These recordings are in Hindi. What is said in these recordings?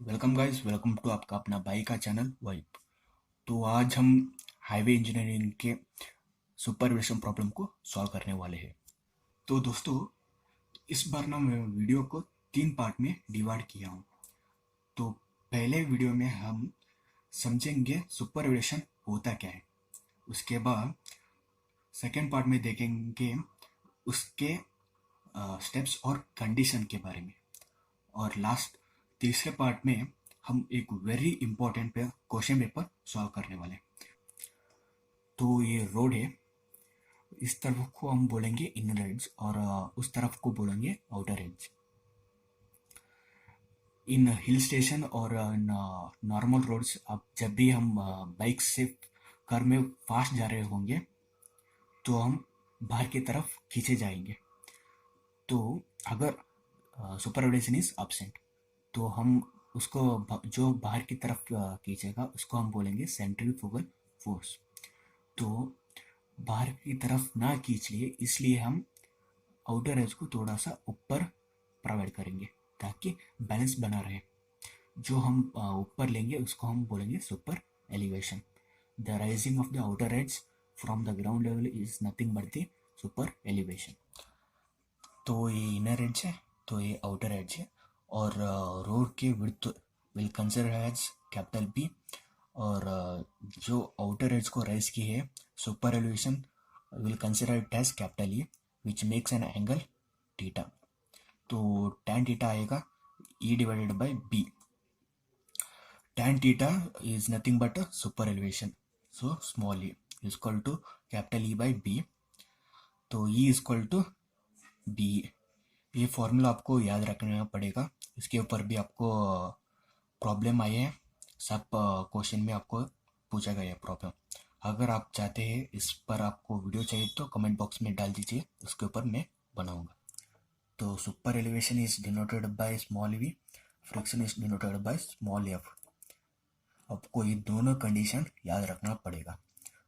वेलकम गाइस, वेलकम टू आपका अपना बाई का चैनल वाइब। तो आज हम हाईवे इंजीनियरिंग के सुपरविजन प्रॉब्लम को सॉल्व करने वाले हैं। तो दोस्तों, इस बार ना मैं वीडियो को 3 पार्ट में डिवाइड किया हूँ। तो पहले वीडियो में हम समझेंगे सुपरविजन होता क्या है। उसके बाद सेकेंड पार्ट में देखेंगे उसके स्टेप्स और कंडीशन के बारे में। और लास्ट तीसरे पार्ट में हम एक very important question paper solve करने वाले हैं। तो ये रोड है, इस तरफ को हम बोलेंगे इनर एड्ज और उस तरफ को बोलेंगे आउटर एड्ज। इन हिल स्टेशन और इन नॉर्मल रोड्स, अब जब भी हम बाइक से कार में फास्ट जा रहे होंगे तो हम बाहर की तरफ खींचे जाएंगे। तो अगर सुपरविजन इज एब्सेंट तो हम उसको जो बाहर की तरफ खींचेगा उसको हम बोलेंगे सेंट्रीफ्यूगल फोर्स। तो बाहर की तरफ ना खींच लिए, इसलिए हम आउटर एज को थोड़ा सा ऊपर प्रोवाइड करेंगे ताकि बैलेंस बना रहे। जो हम ऊपर लेंगे उसको हम बोलेंगे super elevation. The rising of the outer as from the ground level is nothing but the super elevation. तो ये इनर एज है, तो ये आउटर एज है। और रोड की width will consider as capital B. और जो आउटर एज को रेज की है super elevation will consider it as capital E, which makes an angle theta. तो tan थीटा आएगा E divided by B। tan theta is nothing but a super elevation, so small e is equal to capital E by B। तो E is equal to B। ये फॉर्मूला आपको याद रखना पड़ेगा, इसके ऊपर भी आपको प्रॉब्लम आए हैं। सब क्वेश्चन में आपको पूछा गया है प्रॉब्लम। अगर आप चाहते हैं इस पर आपको वीडियो चाहिए तो कमेंट बॉक्स में डाल दीजिए, उसके ऊपर मैं बनाऊंगा। तो super elevation is denoted by small V, friction is denoted by small F. आपको ये दोनों कंडीशन याद रखना पड़ेगा।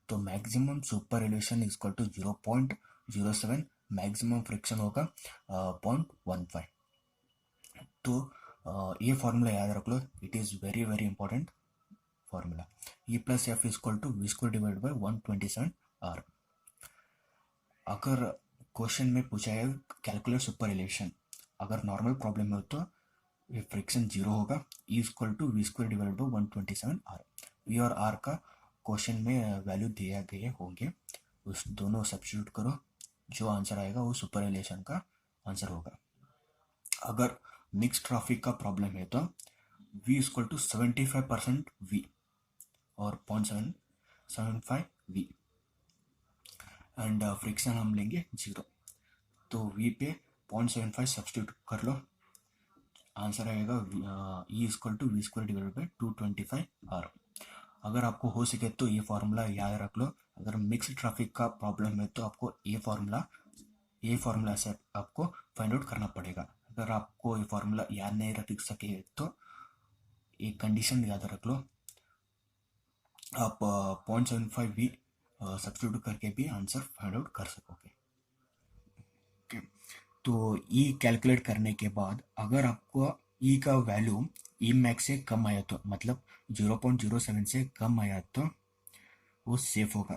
तो maximum super elevation is equal to 0.07, maximum friction होगा 0.15। तो ये फॉर्मूला याद रख लो, it is very very important formula. E plus F is equal to we square divide by 127 R. अगर क्वेश्चन में पूछा है कैलकुलेट सुपर एलिवेशन, अगर नॉर्मल प्रॉब्लम हो तो ये फ्रिक्शन जीरो होगा, E equal to we square divide by 127 R. V और आर का क्वेश्चन में वैल्यू दिया गए होंगे, उस दोनों सब्स्टिट्यूट करो, जो आंसर आएगा वो सुपर एलिवेशन का आंसर होगा। अगर मिक्स ट्रैफिक का प्रॉब्लम है तो v इक्वल टू 75% वी और 0.775 वी एंड फ्रिक्शन हम लेंगे जीरो। तो v पे 0.75 सब्स्टिट्यूट कर लो, आंसर आएगा E equal to we square divided by 225 R. अगर आपको हो सके तो ये फार्मूला याद रख लो। अगर मिक्स ट्रैफिक का प्रॉब्लम है तो आपको ये फार्मूला से आपको फाइंड आउट करना पड़ेगा। अगर आपको ये फार्मूला याद नहीं रख सके तो एक कंडीशन याद रख लो, आप 0.75 भी सब्स्टिट्यूट करके भी आंसर फाइंड आउट कर सकोगे। तो ई कैलकुलेट करने के बाद अगर आपको ई का वैल्यू ई मैक्स से कम आया तो, मतलब 0.07 से कम आया तो वो सेफ होगा।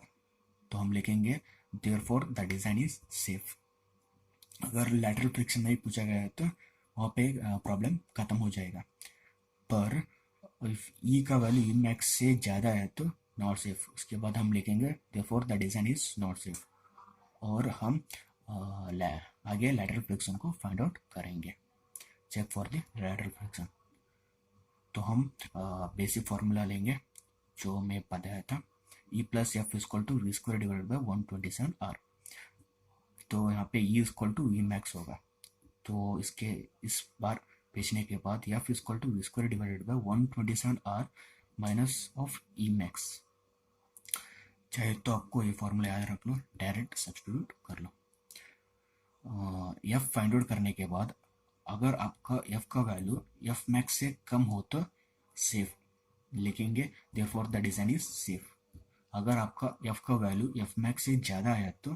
तो हम लिखेंगे therefore the design is safe. अगर लैटरल फ्रिक्शन नहीं पूछा गया है तो वहाँ पे प्रॉब्लम खत्म हो जाएगा। पर ई का वैल्यू ई मैक्स से ज़्यादा है तो नॉट सेफ। उसके बाद हम लिखेंगे therefore the design is not safe, और हम आगे लैटरल फ्रिक्शन को फाइंड आउट करेंगे, check for the lateral friction. तो हम बेसिक फार्मूला लेंगे जो मैं बताया था, E plus F equal to we square divided by 127 are. तो यहाँ पे E equal to V max होगा। तो इसके इस बार भेजने के बाद F equal to we square divided by 127 are minus of E max. चाहे तो आपको ये फॉर्मूला याद रख लो, डायरेक्ट सब्स्टिट्यूट कर लो। एफ फाइंड आउट करने के बाद अगर आपका एफ का वैल्यू एफ मैक्स से कम हो तो सेफ लिखेंगे, therefore the design is safe. अगर आपका एफ का वैल्यू एफ मैक्स से ज़्यादा आया तो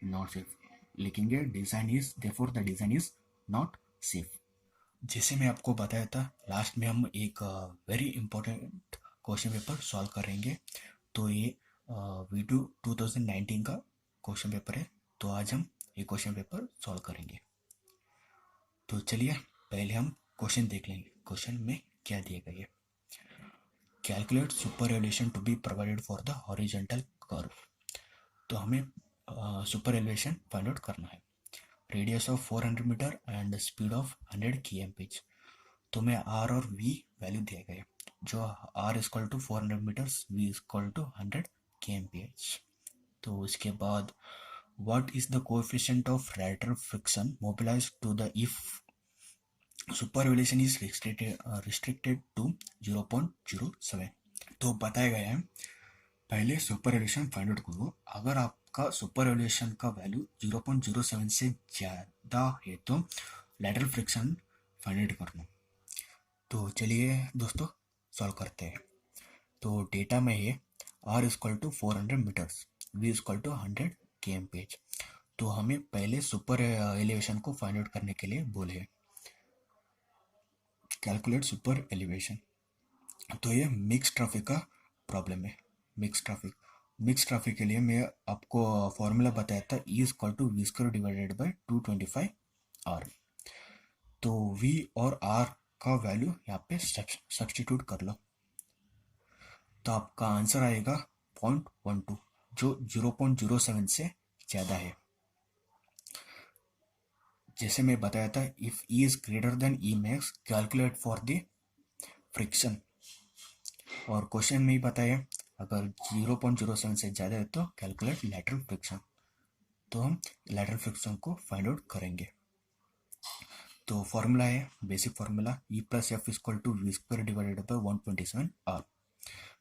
नॉट सेफ लिखेंगे, design is therefore the design is not safe. जैसे मैं आपको बताया था लास्ट में हम एक very important question paper solve करेंगे। तो ये वीडियो 2019 का क्वेश्चन पेपर है। तो आज हम ये क्वेश्चन पेपर सॉल्व करेंगे। तो चलिए पहले हम क्वेश्चन देख लेंगे। क्वेश्चन में क्या दिया गया है। Calculate super elevation to be provided for the horizontal curve. तो हमें सुपर एलिवेशन फाइंड आउट करना है। Radius of 400 metre and speed of 100 kmph। तो हमें आर और वी वैल्यू दिया गया है। जो R equal to 400 metres, V equal to 100 kmph। तो उसके बाद what is the coefficient of lateral friction mobilized to the if super elevation is restricted to 0.07। तो बताया गया है पहले सुपर एलिवेशन फाइंड आउट करो। अगर आपका सुपर एलिवेशन का वैल्यू 0.07 से ज़्यादा है तो लैटरल फ्रिक्शन फाइंड आउट करना। तो चलिए दोस्तों सॉल्व करते हैं। तो डेटा में है R equal to 400 metres, V equal to 100 kmph। तो हमें पहले सुपर एलिवेशन को फाइंड आउट करने के लिए बोले कैलकुलेट सुपर एलिवेशन। तो ये मिक्स ट्रैफिक का प्रॉब्लम है। मिक्स ट्रैफिक के लिए मैं आपको फॉर्मूला बताया था E equal to we square divided by 225 R. तो वी और आर का वैल्यू यहाँ पे सब्स्टिट्यूट कर लो। तो आपका आंसर आएगा 0.12 जो 0.07 से ज़्यादा है। जैसे मैं बताया था if E is greater than E max calculate for the friction. और क्वेश्चन में ही बताया अगर 0.07 से ज़्यादा है तो कैलकुलेट लैटरल फ्रिक्शन। तो हम लैटरल फ्रिक्शन को फाइंड आउट करेंगे। तो फॉर्मूला है basic formula E plus F equal to we square divided by 127 are.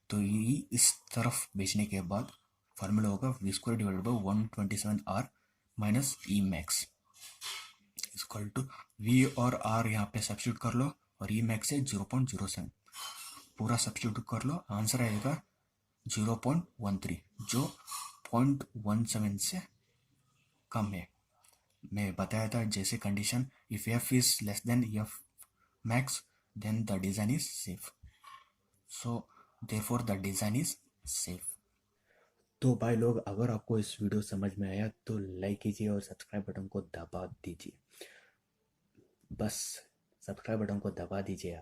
तो ई इस तरफ भेजने के बाद फॉर्मूला होगा v square divided by 127 are minus e max equal to v और आर यहाँ पे सब्स्टिट्यूट कर लो और ई मैक्स है 0.07 पूरा सब्स्टिट्यूट कर लो। आंसर आएगा 0.13 जो 0.17 से कम है। मैं बताया था जैसे condition if f is less than f max then the design is safe. So therefore the design is safe. तो भाई लोग अगर आपको इस वीडियो समझ में आया तो लाइक कीजिए और सब्सक्राइब बटन को दबा दीजिए। बस सब्सक्राइब बटन को दबा दीजिए आप।